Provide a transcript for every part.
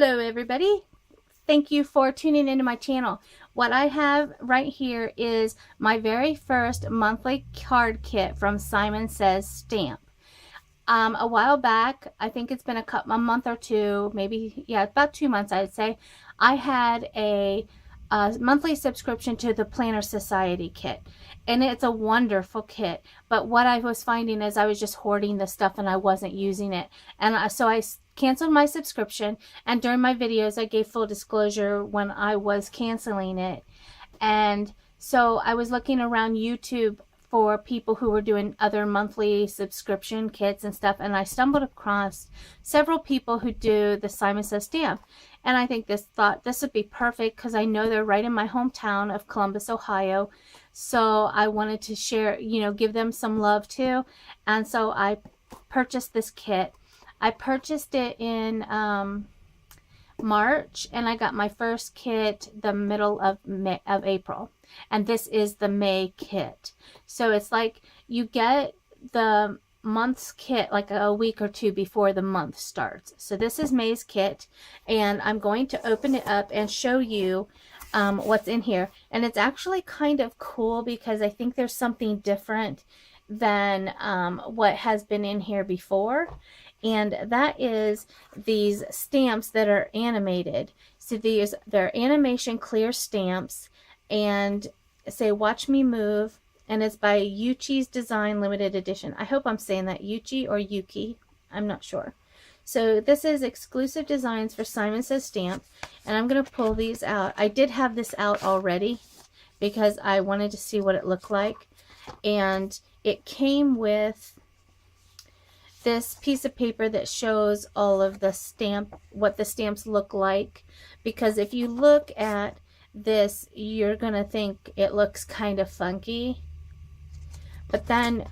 Hello everybody. Thank you for tuning into my channel. What I have right here is my very first monthly card kit from Simon Says Stamp. A while back, I think it's been a month or two, maybe, yeah, about 2 months I'd say, I had a monthly subscription to the Planner Society kit, and it's a wonderful kit. But what I was finding is I was just hoarding the stuff and I wasn't using it, and so I canceled my subscription. And during my videos I gave full disclosure when I was canceling it, and so I was looking around YouTube for people who were doing other monthly subscription kits and stuff, and I stumbled across several people who do the Simon Says Stamp, and I thought this would be perfect because I know they're right in my hometown of Columbus, Ohio. So I wanted to share, give them some love too, and so I purchased this kit. I purchased it in March, and I got my first kit the middle of April, and this is the May kit. So it's like you get the month's kit like a week or two before the month starts. So this is May's kit, and I'm going to open it up and show you what's in here. And it's actually kind of cool because I think there's something different than what has been in here before, and that is these stamps that are animated. So they're animation clear stamps, and say "Watch Me Move," and it's by Yuchi's Design Limited Edition. I hope I'm saying that Yuchi or Yuki, I'm not sure. So this is exclusive designs for Simon Says Stamp, and I'm going to pull these out. I did have this out already because I wanted to see what it looked like, and it came with this piece of paper that shows all of the what the stamps look like, because if you look at this you're gonna think it looks kind of funky, but then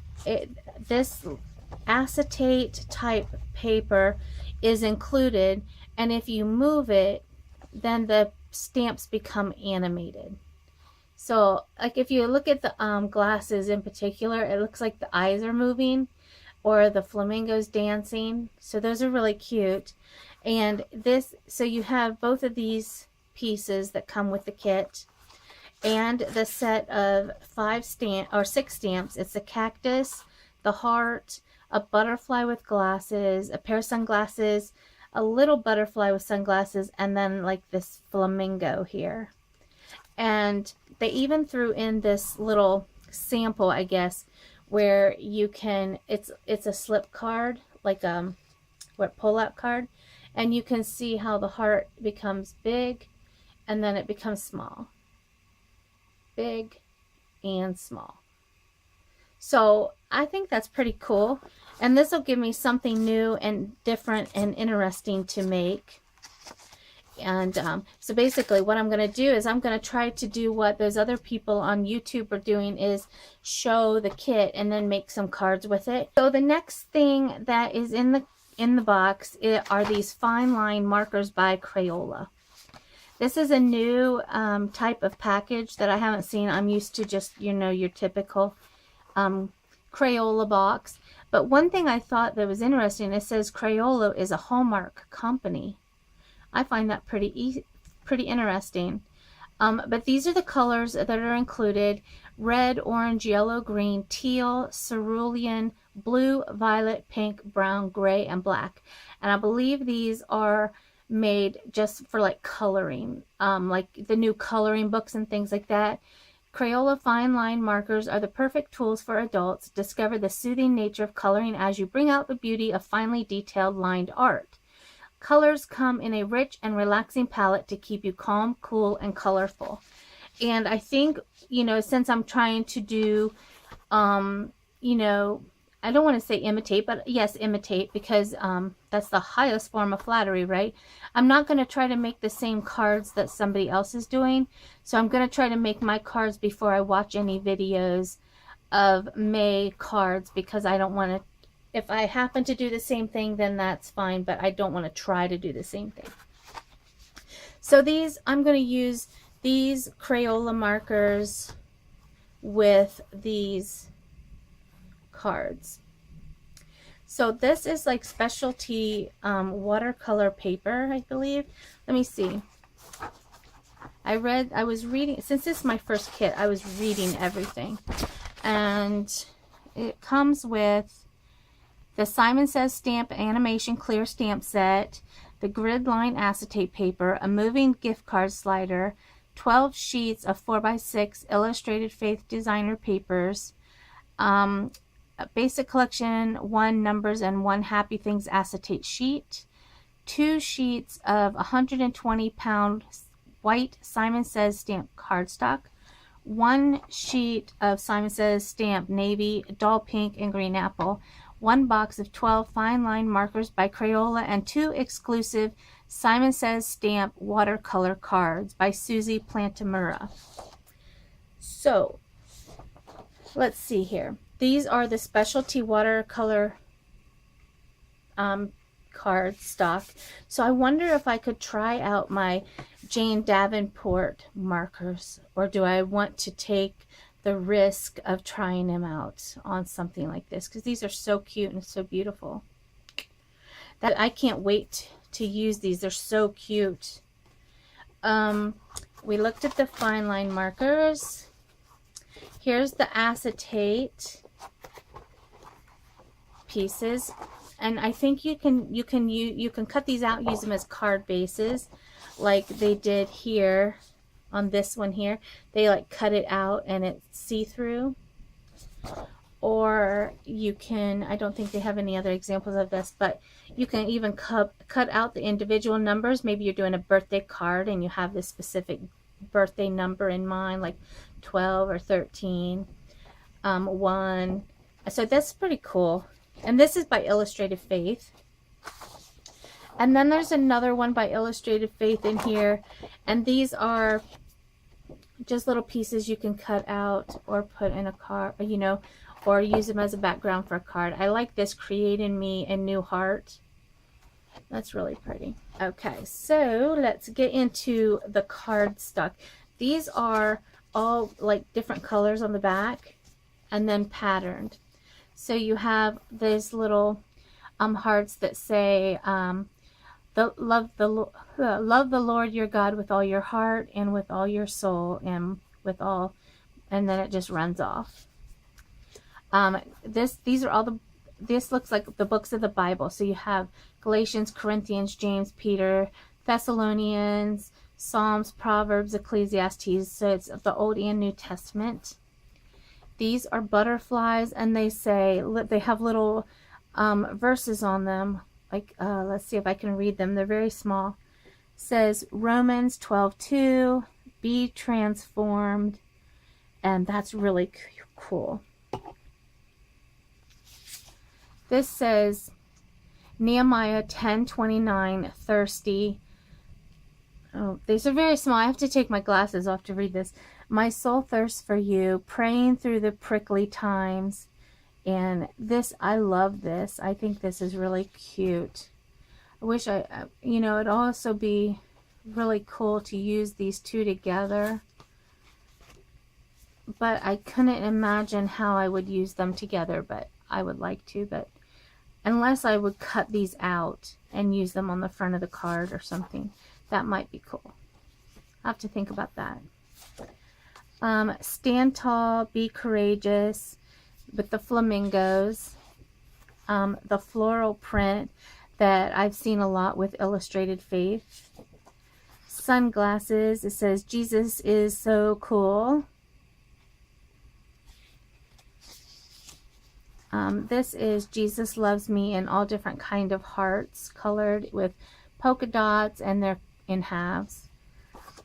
this acetate type paper is included, and if you move it then the stamps become animated. So like if you look at the glasses in particular, it looks like the eyes are moving, or the flamingos dancing. So those are really cute. And this, so you have both of these pieces that come with the kit, and the set of 6 stamps. It's a cactus, the heart, a butterfly with glasses, a pair of sunglasses, a little butterfly with sunglasses, and then like this flamingo here. And they even threw in this little sample, I guess, where you can, it's a slip card, like what pull-out card, and you can see how the heart becomes big and then it becomes small, big and small. So I think that's pretty cool, and this will give me something new and different and interesting to make. And so basically what I'm going to do is I'm going to try to do what those other people on YouTube are doing, is show the kit and then make some cards with it. So the next thing that is in the box are these fine line markers by Crayola. This is a new type of package that I haven't seen. I'm used to just, your typical Crayola box. But one thing I thought that was interesting, it says Crayola is a Hallmark company. I find that pretty interesting. But these are the colors that are included: red, orange, yellow, green, teal, cerulean, blue, violet, pink, brown, gray, and black. And I believe these are made just for like coloring, like the new coloring books and things like that. Crayola fine line markers are the perfect tools for adults. Discover the soothing nature of coloring as you bring out the beauty of finely detailed lined art. Colors come in a rich and relaxing palette to keep you calm, cool, and colorful. And I think, since I'm trying to do, I don't want to say imitate, but yes, imitate, because that's the highest form of flattery, right? I'm not going to try to make the same cards that somebody else is doing. So I'm going to try to make my cards before I watch any videos of May cards, because I don't want to, if I happen to do the same thing, then that's fine, but I don't want to try to do the same thing. So I'm going to use these Crayola markers with these cards. So this is like specialty watercolor paper, I believe. Let me see. I was reading, since this is my first kit, I was reading everything. And it comes with the Simon Says Stamp Animation Clear Stamp Set, the grid line acetate paper, a moving gift card slider, 12 sheets of 4x6 illustrated faith designer papers, a basic collection, 1 numbers and 1 happy things acetate sheet, 2 sheets of 120-pound white Simon Says stamp cardstock, 1 sheet of Simon Says stamp navy, dull pink, and green apple, 1 box of 12 fine line markers by Crayola, and 2 exclusive Simon Says stamp watercolor cards by Susie Plantamura. So let's see here. These are the specialty watercolor card stock. So I wonder if I could try out my Jane Davenport markers, or do I want to take the risk of trying them out on something like this, because these are so cute and so beautiful that I can't wait to use these. They're so cute. We looked at the fine line markers. Here's the acetate pieces, and I think you can cut these out, use them as card bases like they did here on this one here. They like cut it out and it's see-through. Or you can, I don't think they have any other examples of this, but you can even cut out the individual numbers. Maybe you're doing a birthday card and you have this specific birthday number in mind, like 12 or 13, 1. So that's pretty cool. And this is by Illustrated Faith. And then there's another one by Illustrated Faith in here, and these are just little pieces you can cut out or put in a card, you know, or use them as a background for a card. I like this Create in Me and New Heart. That's really pretty. Okay, so let's get into the card stock. These are all like different colors on the back and then patterned. So you have these little hearts that say love the Lord your God with all your heart and with all your soul and with all, and then it just runs off. These are all the, this looks like the books of the Bible. So you have Galatians, Corinthians, James, Peter, Thessalonians, Psalms, Proverbs, Ecclesiastes. So it's the Old and New Testament. These are butterflies, and they say, they have little verses on them. Like, let's see if I can read them. They're very small. It says Romans 12:2, be transformed. And that's really cool. This says Nehemiah 10:29, thirsty. Oh, these are very small. I have to take my glasses off to read this. My soul thirsts for you, praying through the prickly times. And this, I love this. I think this is really cute. I wish you know, it'd also be really cool to use these two together. But I couldn't imagine how I would use them together, but I would like to. But unless I would cut these out and use them on the front of the card or something, that might be cool. I'll have to think about that. Stand tall, be courageous, with the flamingos. The floral print that I've seen a lot with Illustrated Faith. Sunglasses, it says Jesus is so cool. This is Jesus Loves Me in all different kind of hearts, colored with polka dots, and they're in halves.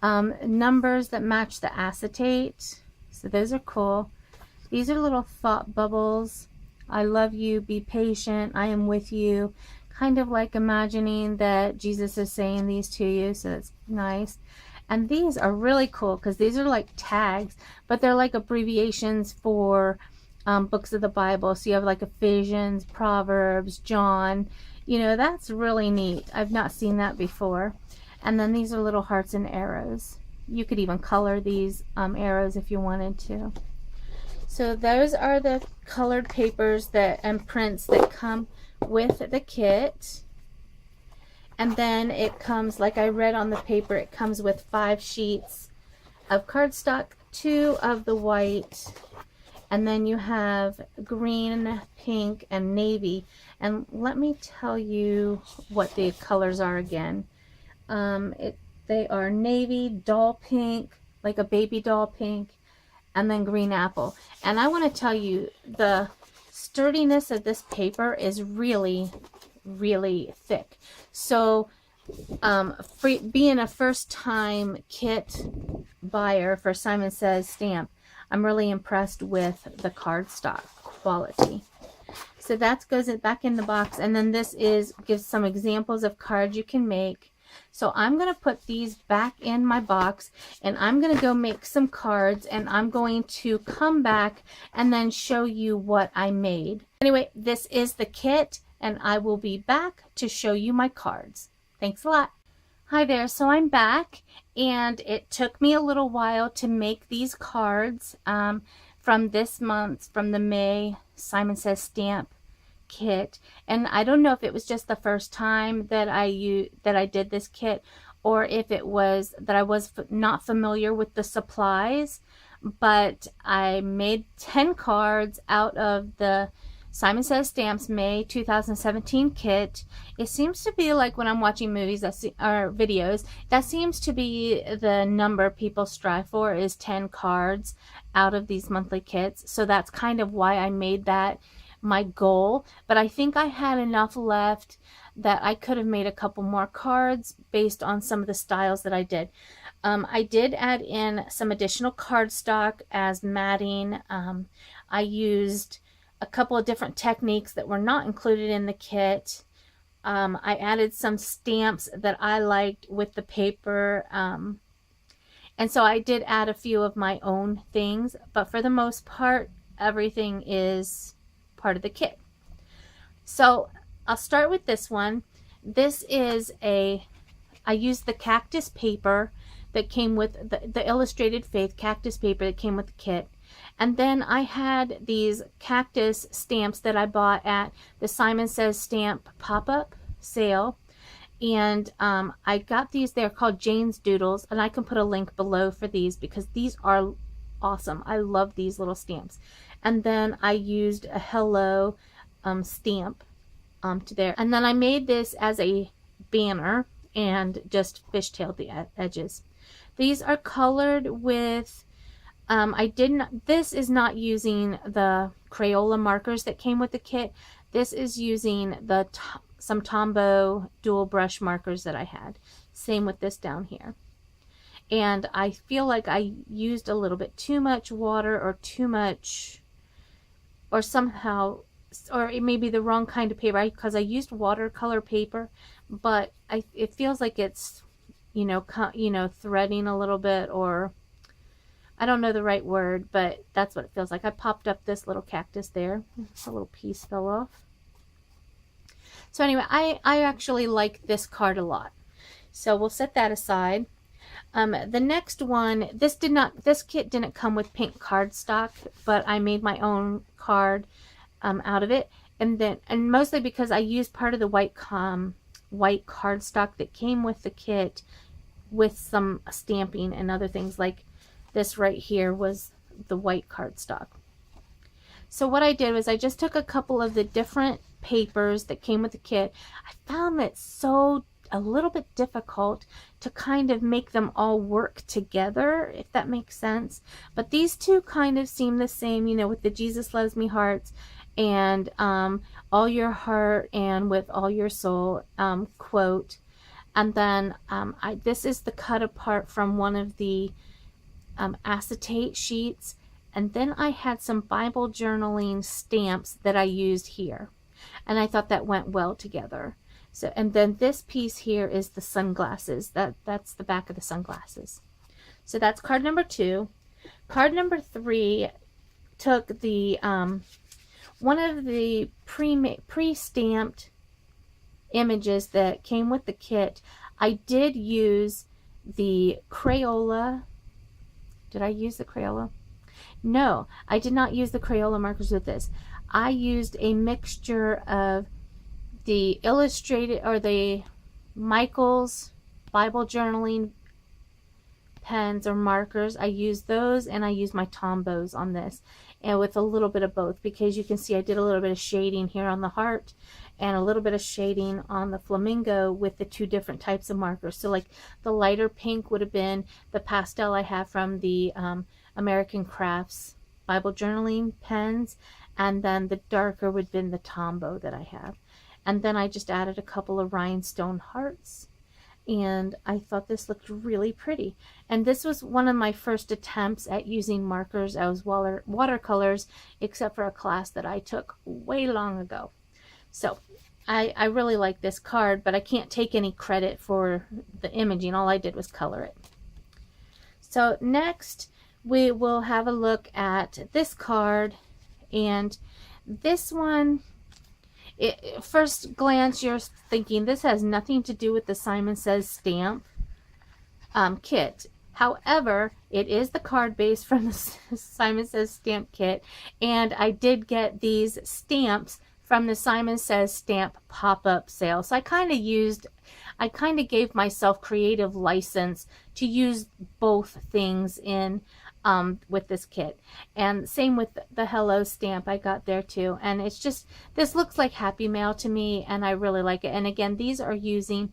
Numbers that match the acetate, so those are cool. These are little thought bubbles. I love you, be patient, I am with you. Kind of like imagining that Jesus is saying these to you, so that's nice. And these are really cool because these are like tags, but they're like abbreviations for books of the Bible. So you have like Ephesians, Proverbs, John. You know, that's really neat. I've not seen that before. And then these are little hearts and arrows. You could even color these arrows if you wanted to. So those are the colored papers that and prints that come with the kit. And then it comes, like I read on the paper, it comes with 5 sheets of cardstock, 2 of the white, and then you have green, pink, and navy. And let me tell you what the colors are again. They are navy, doll pink, like a baby doll pink, and then green apple. And I want to tell you, the sturdiness of this paper is really, really thick. So being a first-time kit buyer for Simon Says stamp, I'm really impressed with the cardstock quality. So that goes back in the box, and then this gives some examples of cards you can make. So I'm going to put these back in my box, and I'm going to go make some cards, and I'm going to come back and then show you what I made. Anyway, this is the kit, and I will be back to show you my cards. Thanks a lot. Hi there, so I'm back, and it took me a little while to make these cards from this month, from the May Simon Says stamp kit. And I don't know if it was just the first time that I did this kit, or if it was that I was not familiar with the supplies, but I made 10 cards out of the Simon Says Stamps May 2017 kit. It seems to be like when I'm watching movies or videos, that seems to be the number people strive for, is 10 cards out of these monthly kits. So that's kind of why I made that my goal. But I think I had enough left that I could have made a couple more cards based on some of the styles that I did. I did add in some additional cardstock as matting. I used a couple of different techniques that were not included in the kit. I added some stamps that I liked with the paper, and so I did add a few of my own things, but for the most part everything is part of the kit. So I'll start with this one. This is I used the cactus paper that came with the Illustrated Faith cactus paper that came with the kit. And then I had these cactus stamps that I bought at the Simon Says Stamp pop-up sale. And I got these, they're called Jane's Doodles, and I can put a link below for these because these are awesome. I love these little stamps. And then I used a hello stamp to there. And then I made this as a banner and just fishtailed the edges. These are colored with this is not using the Crayola markers that came with the kit. This is using some Tombow dual brush markers that I had. Same with this down here. And I feel like I used a little bit too much water, or too much, or somehow, or it may be the wrong kind of paper, because I used watercolor paper, but it feels like it's, threading a little bit, or I don't know the right word, but that's what it feels like. I popped up this little cactus there. A little piece fell off. So anyway, I actually like this card a lot. So we'll set that aside. The next one, this kit didn't come with pink cardstock, but I made my own card out of it. And mostly because I used part of the white cardstock that came with the kit with some stamping and other things, like this right here was the white cardstock. So what I did was I just took a couple of the different papers that came with the kit. I found that a little bit difficult to kind of make them all work together, if that makes sense. But these two kind of seem the same, with the Jesus Loves Me hearts and all your heart and with all your soul quote. And then this is the cut apart from one of the acetate sheets, and then I had some Bible journaling stamps that I used here, and I thought that went well together. So, and then this piece here is the sunglasses. That's the back of the sunglasses. So that's card number 2. Card number 3 took the one of the pre-stamped images that came with the kit. I did use the Crayola. Did I use the Crayola? No, I did not use the Crayola markers with this. I used a mixture of the illustrated or the Michaels Bible journaling pens or markers. I used those, and I used my Tombows on this, and with a little bit of both, because you can see I did a little bit of shading here on the heart and a little bit of shading on the flamingo with the two different types of markers. So like the lighter pink would have been the pastel I have from the American Crafts Bible journaling pens, and then the darker would have been the Tombow that I have. And then I just added a couple of rhinestone hearts, and I thought this looked really pretty. And this was one of my first attempts at using markers as watercolors, except for a class that I took way long ago. So I really like this card, but I can't take any credit for the imaging. All I did was color it. So next we will have a look at this card, and this one, first glance you're thinking this has nothing to do with the Simon Says stamp kit. However, it is the card base from the Simon Says stamp kit, and I did get these stamps from the Simon Says stamp pop-up sale. So I kind of gave myself creative license to use both things in with this kit. And same with the Hello stamp I got there too. And it's just, this looks like Happy Mail to me, and I really like it. And again, these are using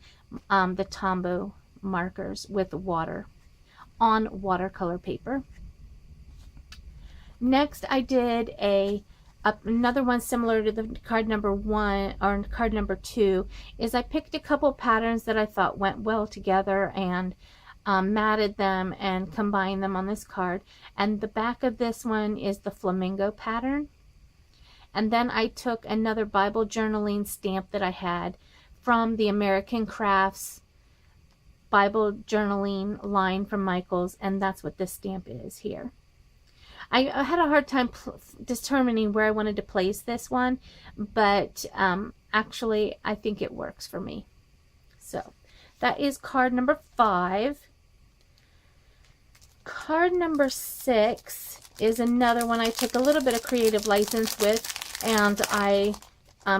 the Tombow markers with water on watercolor paper. Next I did another one similar to the card number 1 or card number 2, is I picked a couple patterns that I thought went well together and matted them and combined them on this card. And the back of this one is the flamingo pattern. And then I took another Bible journaling stamp that I had from the American Crafts Bible journaling line from Michaels, and that's what this stamp is here. I had a hard time determining where I wanted to place this one, but actually I think it works for me. So that is card number 5. Card number 6 is another one I took a little bit of creative license with, and I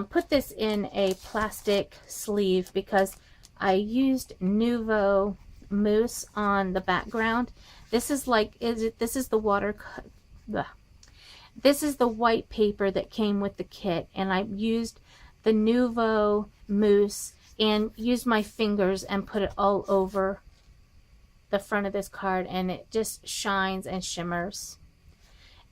put this in a plastic sleeve because I used Nouveau mousse on the background. This is like, this is the this is the white paper that came with the kit, and I used the Nouveau mousse and used my fingers and put it all over the front of this card, and it just shines and shimmers.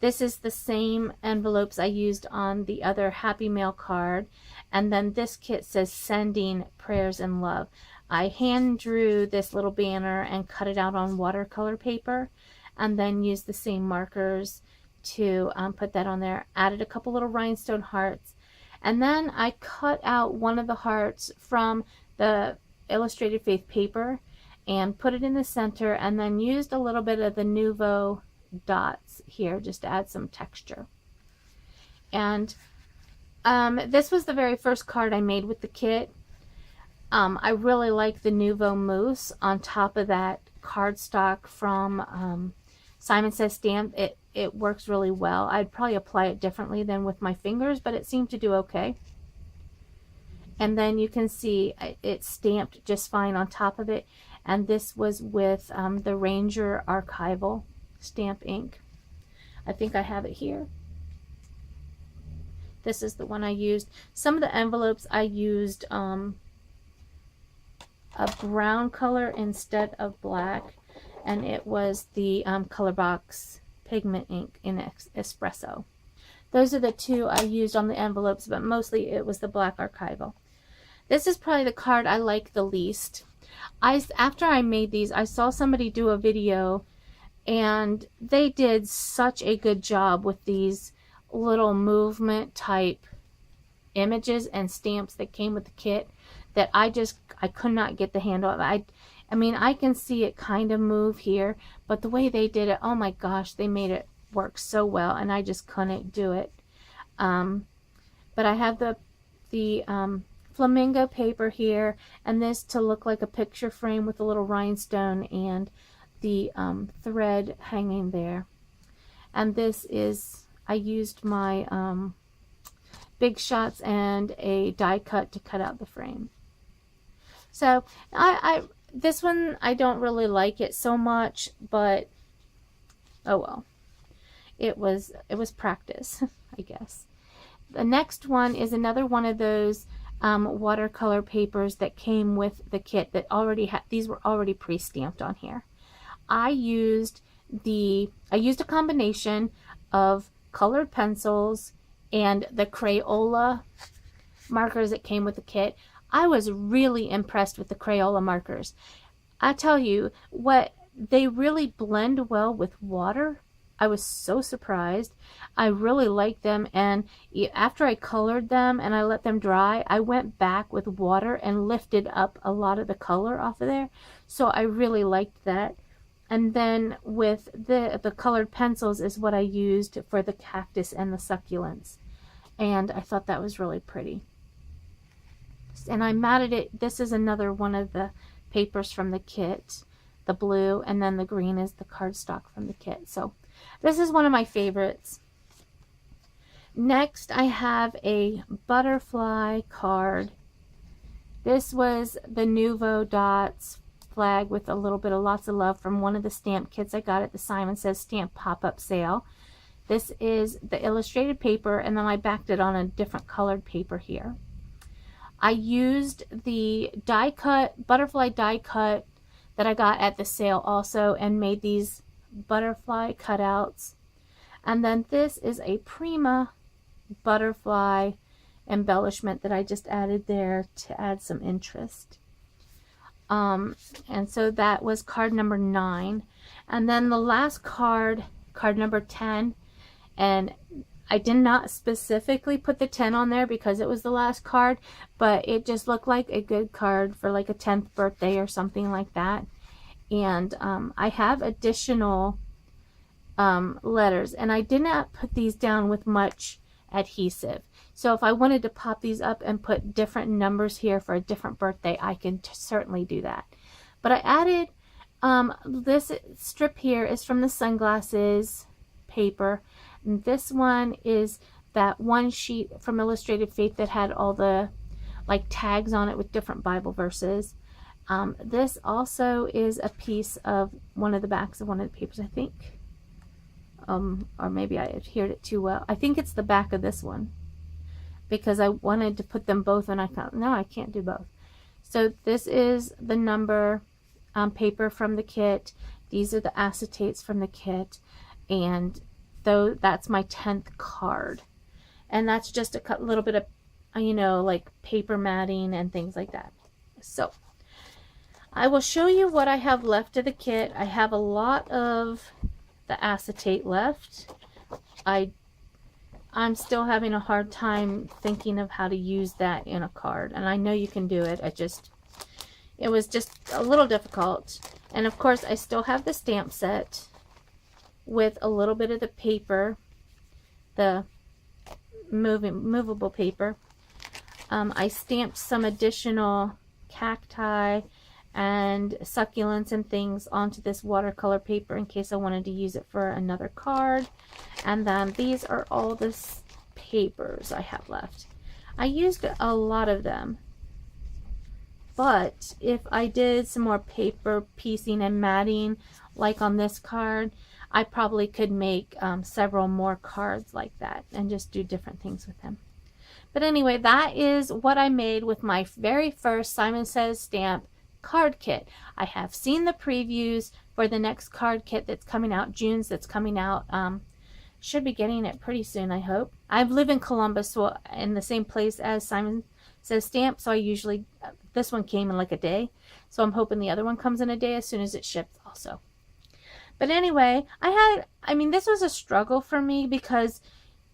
This is the same envelopes I used on the other Happy Mail card, and then this kit says sending prayers and love. I hand drew this little banner and cut it out on watercolor paper, and then used the same markers to put that on there. Added a couple little rhinestone hearts, and then I cut out one of the hearts from the Illustrated Faith paper and put it in the center, and then used a little bit of the Nouveau dots here just to add some texture. And this was the very first card I made with the kit. I really like the Nouveau mousse on top of that cardstock from Simon Says stamp. It works really well. I'd probably apply it differently than with my fingers, but it seemed to do okay. And then you can see it's stamped just fine on top of it. And this was with the Ranger Archival stamp ink. I think I have it here. This is the one I used. Some of the envelopes I used a brown color instead of black, and it was the Color Box pigment ink in Espresso. Those are the two I used on the envelopes, but mostly it was the black Archival. This is probably the card I like the least. After I made these, I saw somebody do a video, and they did such a good job with these little movement type images and stamps that came with the kit that I could not get the handle of. I mean, I can see it kind of move here, but the way they did it, oh my gosh, they made it work so well, and I just couldn't do it. But I have the flamingo paper here, and this to look like a picture frame with a little rhinestone and the thread hanging there. And this is, I used my Big Shots and a die cut to cut out the frame. So this one, I don't really like it so much, but oh well. It was practice, I guess. The next one is another one of those watercolor papers that came with the kit that already had, these were already pre-stamped on here. I used a combination of colored pencils and the Crayola markers that came with the kit. I was really impressed with the Crayola markers. I tell you what, they really blend well with water. I was so surprised. I really liked them, and after I colored them and I let them dry, I went back with water and lifted up a lot of the color off of there. So I really liked that. And then with the colored pencils is what I used for the cactus and the succulents. And I thought that was really pretty. And I matted it. This is another one of the papers from the kit. The blue, and then the green is the cardstock from the kit. So this is one of my favorites. Next, I have a butterfly card. This was the Nuvo Dots flag with a little bit of lots of love from one of the stamp kits I got at the Simon Says Stamp pop-up sale. This is the illustrated paper, and then I backed it on a different colored paper here. I used the die cut, butterfly die cut that I got at the sale also, and made these butterfly cutouts. And then this is a Prima butterfly embellishment that I just added there to add some interest. And so that was card number 9. And then the last card, card number 10, and I did not specifically put the 10 on there because it was the last card, but it just looked like a good card for like a 10th birthday or something like that. And I have additional letters, and I did not put these down with much adhesive. So if I wanted to pop these up and put different numbers here for a different birthday, I can certainly do that. But I added this strip here is from the sunglasses paper. And this one is that one sheet from Illustrated Faith that had all the like tags on it with different Bible verses. This also is a piece of one of the backs of one of the papers, I think. Or maybe I adhered it too well. I think it's the back of this one, because I wanted to put them both, and I thought, no, I can't do both. So this is the number paper from the kit. These are the acetates from the kit, and though that's my 10th card, and that's just a little bit of, you know, like paper matting and things like that. So I will show you what I have left of the kit. I have a lot of the acetate left. I'm still having a hard time thinking of how to use that in a card, and I know you can do it. It was just a little difficult. And of course I still have the stamp set with a little bit of the paper, the movable paper. I stamped some additional cacti and succulents and things onto this watercolor paper in case I wanted to use it for another card. And then these are all the papers I have left. I used a lot of them, but if I did some more paper piecing and matting like on this card, I probably could make several more cards like that and just do different things with them. But anyway, that is what I made with my very first Simon Says Stamp card kit. I have seen the previews for the next card kit that's coming out, June's, that's coming out. Should be getting it pretty soon, I hope. I live in Columbus, so in the same place as Simon Says Stamp, so I usually, this one came in like a day, so I'm hoping the other one comes in a day as soon as it ships also. But anyway, I mean, this was a struggle for me because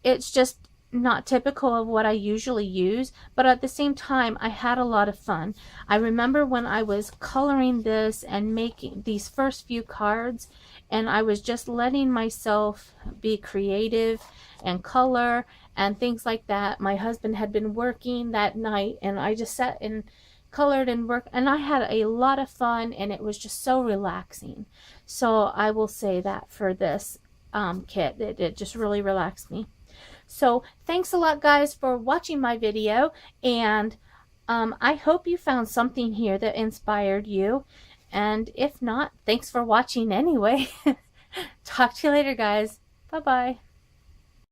it's just not typical of what I usually use, but at the same time I had a lot of fun. I remember when I was coloring this and making these first few cards, and I was just letting myself be creative and color and things like that. My husband had been working that night, and I just sat and colored and worked, and I had a lot of fun, and it was just so relaxing. So I will say that for this kit. It just really relaxed me. So thanks a lot, guys, for watching my video, and I hope you found something here that inspired you, and if not, thanks for watching anyway. Talk to you later, guys. Bye-bye.